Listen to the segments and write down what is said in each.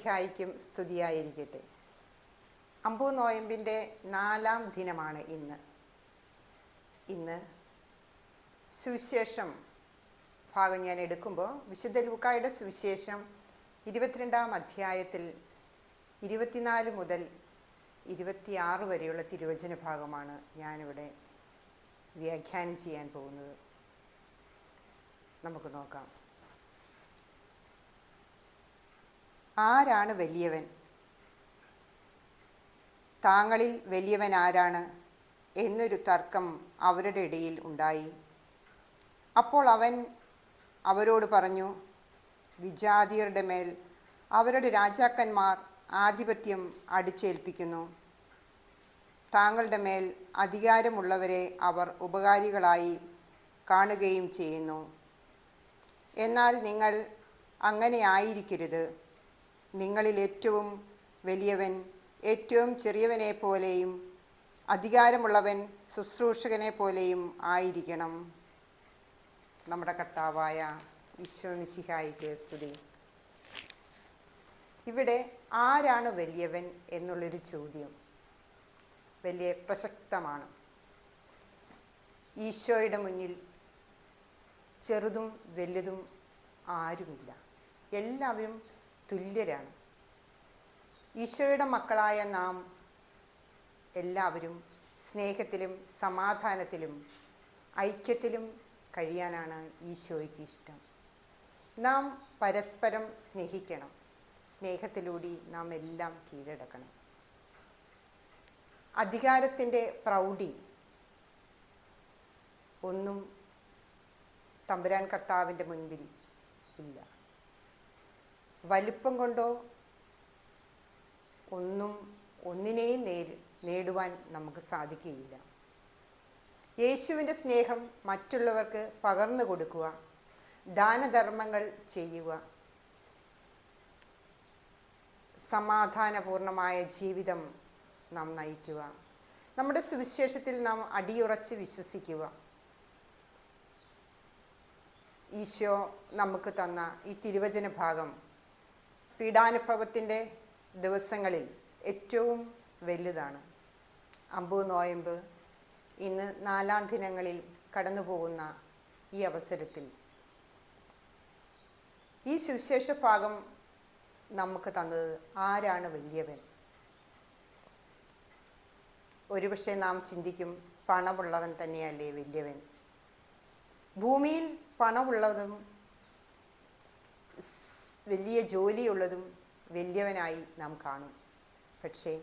ഹായിക്കും സ്തുതിയായിരിക്കട്ടെ. അമ്പൂ നോയമ്പിൻ്റെ 4-ാം ദിനമാണ് ഇന്ന് സുവിശേഷം ഭാഗം ഞാൻ എടുക്കുമ്പോൾ വിശുദ്ധ ലൂക്കായുടെ സുവിശേഷം 22-ാം അധ്യായത്തിൽ 24 മുതൽ 26 വരെയുള്ള തിരുവചന ഭാഗമാണ് ഞാനിവിടെ വ്യാഖ്യാനം ചെയ്യാൻ പോകുന്നത്. നമുക്ക് നോക്കാം. ആരാണ് വലിയവൻ? താങ്കളിൽ വലിയവൻ ആരാണ് എന്നൊരു തർക്കം അവരുടെ ഇടയിൽ ഉണ്ടായി. അപ്പോൾ അവൻ അവരോട് പറഞ്ഞു, വിജാതിയരുടെ മേൽ അവരുടെ രാജാക്കന്മാർ ആധിപത്യം അടിച്ചേൽപ്പിക്കുന്നു. താങ്കളുടെ മേൽ അധികാരമുള്ളവരെ അവർ ഉപകാരികളായി കാണുകയും ചെയ്യുന്നു. എന്നാൽ നിങ്ങൾ അങ്ങനെ ആയിരിക്കരുത്. നിങ്ങളിൽ ഏറ്റവും വലിയവൻ ഏറ്റവും ചെറിയവനെ പോലെയും അധികാരമുള്ളവൻ ശുശ്രൂഷകനെ പോലെയും ആയിരിക്കണം. നമ്മുടെ കർത്താവായ ഈശോ മിശിഹായിക്ക് സ്തുതി. ഇവിടെ ആരാണ് വലിയവൻ എന്നുള്ളൊരു ചോദ്യം വലിയ പ്രസക്തമാണ്. ഈശോയുടെ മുന്നിൽ ചെറുതും വലുതും ആരുമില്ല. എല്ലാവരും തുല്യരാണ്. ഈശോയുടെ മക്കളായ നാം എല്ലാവരും സ്നേഹത്തിലും സമാധാനത്തിലും ഐക്യത്തിലും കഴിയാനാണ് ഈശോയ്ക്ക് ഇഷ്ടം. നാം പരസ്പരം സ്നേഹിക്കണം. സ്നേഹത്തിലൂടെ നാം എല്ലാം കീഴടക്കണം. അധികാരത്തിൻ്റെ പ്രൗഢി ഒന്നും തമ്പുരാൻ കർത്താവിൻ്റെ മുൻപിൽ ഇല്ല. വലിപ്പം കൊണ്ടോ ഒന്നിനെയും നേടുവാൻ നമുക്ക് സാധിക്കുകയില്ല. യേശുവിൻ്റെ സ്നേഹം മറ്റുള്ളവർക്ക് പകർന്നു കൊടുക്കുക, ദാനധർമ്മങ്ങൾ ചെയ്യുക, സമാധാനപൂർണമായ ജീവിതം നാം നയിക്കുക, നമ്മുടെ സുവിശേഷത്തിൽ നാം അടിയുറച്ച് വിശ്വസിക്കുക. ഈശോ നമുക്ക് തന്ന ഈ തിരുവചന ഭാഗം പീഡാനുഭവത്തിൻ്റെ ദിവസങ്ങളിൽ ഏറ്റവും വലുതാണ്. അമ്പൂ നോയമ്പ് ഇന്ന് 4-ാം ദിനങ്ങളിൽ കടന്നു പോകുന്ന ഈ അവസരത്തിൽ ഈ സുവിശേഷ ഭാഗം നമുക്ക് തന്നത് ആരാണ് വലിയവൻ? ഒരുപക്ഷെ നാം ചിന്തിക്കും, പണമുള്ളവൻ തന്നെയല്ലേ വലിയവൻ. ഭൂമിയിൽ പണമുള്ളതും വലിയ ജോലിയുള്ളതും വലിയവനായി നാം കാണും. പക്ഷേ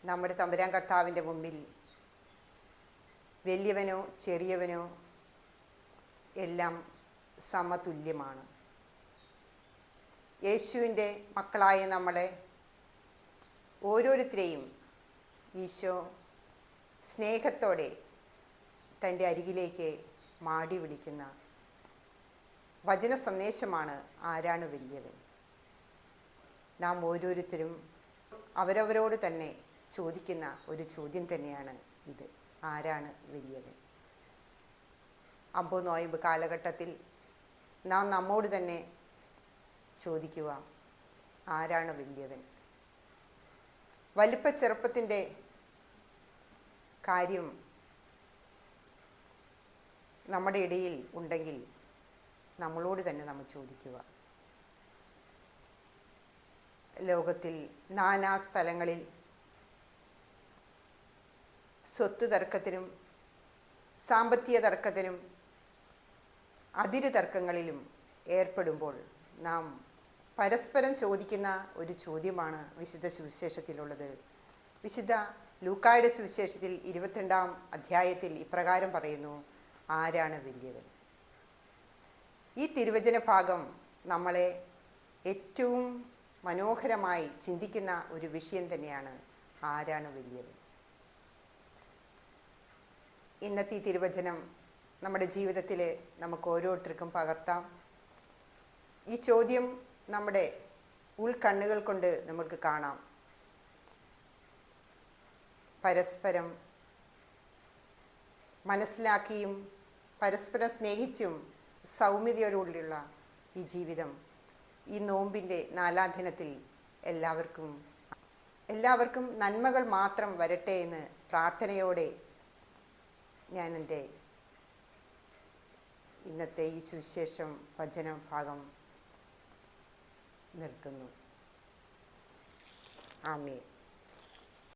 നമ്മുടെ തമ്പുരാൻ കർത്താവിൻ്റെ മുമ്പിൽ വലിയവനോ ചെറിയവനോ എല്ലാം സമതുല്യമാണ്. യേശുവിൻ്റെ മക്കളായ നമ്മളെ ഓരോരുത്തരെയും ഈശോ സ്നേഹത്തോടെ തൻ്റെ അരികിലേക്ക് മാടി വിളിക്കുന്ന വചന സന്ദേശമാണ് ആരാണ് വലിയവൻ. നാം ഓരോരുത്തരും അവരവരോട് തന്നെ ചോദിക്കുന്ന ഒരു ചോദ്യം തന്നെയാണ് ഇത്. ആരാണ് വലിയവൻ? അമ്പൂ നോയമ്പ് കാലഘട്ടത്തിൽ നാം നമ്മോട് തന്നെ ചോദിക്കുക, ആരാണ് വലിയവൻ? വലിപ്പ ചെറുപ്പത്തിൻ്റെ കാര്യം നമ്മുടെ ഇടയിൽ ഉണ്ടെങ്കിൽ നമ്മളോട് തന്നെ നമ്മൾ ചോദിക്കുക. ലോകത്തിൽ നാനാ സ്ഥലങ്ങളിൽ സ്വത്ത് തർക്കത്തിനും സാമ്പത്തിക തർക്കത്തിനും അതിര് തർക്കങ്ങളിലും ഏർപ്പെടുമ്പോൾ നാം പരസ്പരം ചോദിക്കുന്ന ഒരു ചോദ്യമാണ് വിശുദ്ധ സുവിശേഷത്തിലുള്ളത്. വിശുദ്ധ ലൂക്കായുടെ സുവിശേഷത്തിൽ 22-ാം അധ്യായത്തിൽ ഇപ്രകാരം പറയുന്നു, ആരാണ് വലിയവൻ? ഈ തിരുവചന ഭാഗം നമ്മളെ ഏറ്റവും മനോഹരമായി ചിന്തിക്കുന്ന ഒരു വിഷയം തന്നെയാണ്, ആരാണ് വലിയവൻ? ഇന്നത്തെ ഈ തിരുവചനം നമ്മുടെ ജീവിതത്തിൽ നമുക്ക് ഓരോരുത്തർക്കും പകർത്താം. ഈ ചോദ്യം നമ്മുടെ ഉൾക്കണ്ണുകൾ കൊണ്ട് നമുക്ക് കാണാം. പരസ്പരം മനസ്സിലാക്കിയും പരസ്പരം സ്നേഹിച്ചും സൗമ്യതയോടുള്ള ഈ ജീവിതം ഈ നോമ്പിൻ്റെ 4-ാം ദിനത്തിൽ എല്ലാവർക്കും നന്മകൾ മാത്രം വരട്ടെ എന്ന് പ്രാർത്ഥനയോടെ ഞാൻ എൻ്റെ ഇന്നത്തെ ഈ സുവിശേഷം വചന ഭാഗം നിർത്തുന്നു. ആമേൻ.